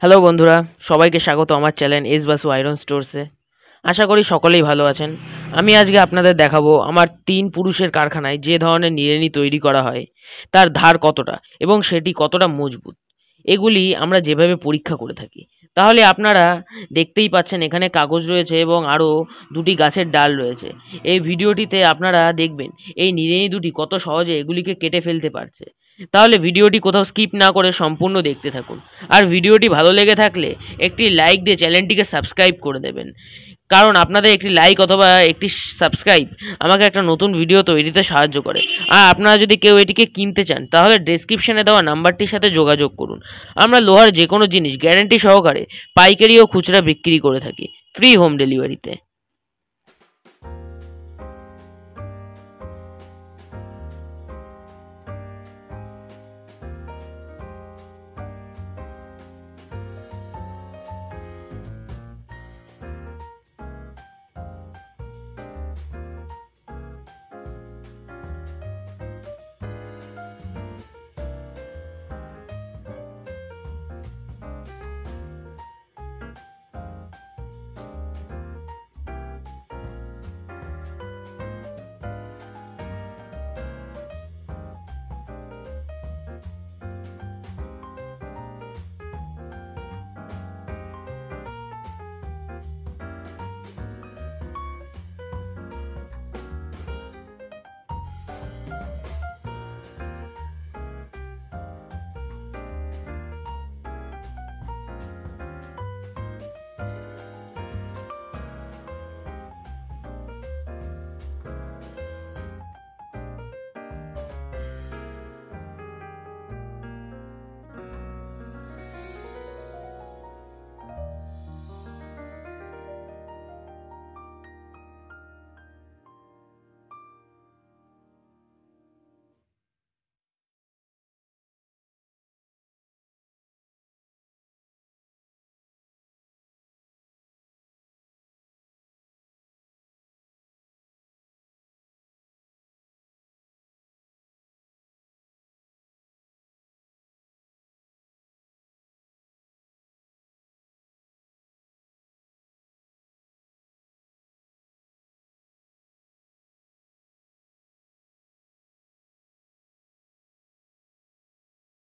Hello বন্ধুরা, সবাইকে স্বাগত আমার চ্যানেল এস বাসু আয়রন স্টোরসে। আশা করি সকলেই ভালো আছেন। আমি আজকে আপনাদের দেখাবো আমার ৩ পুরুষের কারখানায় যে ধরনের নিড়ানি তৈরি করা হয় তার ধার কতটা এবং সেটি কতটা মজবুত। এগুলি আমরা যেভাবে পরীক্ষা করে থাকি। তাহলে আপনারা দেখতেই পাচ্ছেন এখানে কাগজ রয়েছে এবং আরও দুটি গাছের ডাল রয়েছে। এই ভিডিওটিতে আপনারা দেখবেন এই নিড়ানি দুটি কত সহজে এগুলিকে কেটে ফেলতে পারছে। তাহলে ভিডিওটি কোথাও স্কিপ না করে সম্পূর্ণ দেখতে থাকুন। আর ভিডিওটি ভালো লেগে থাকলে একটি লাইক দিয়ে চ্যানেলটিকে সাবস্ক্রাইব করে দেবেন, কারণ আপনাদের একটি লাইক অথবা একটি সাবস্ক্রাইব আমাকে একটা নতুন ভিডিও তৈরিতে সাহায্য করে। আর আপনারা যদি কেউ এটিকে কিনতে চান তাহলে ডেসক্রিপশনে দেওয়া নাম্বারটির সাথে যোগাযোগ করুন। আমরা লোহার যে কোনো জিনিস গ্যারান্টি সহকারে পাইকারি ও খুচরা বিক্রি করে থাকি, ফ্রি হোম ডেলিভারিতে।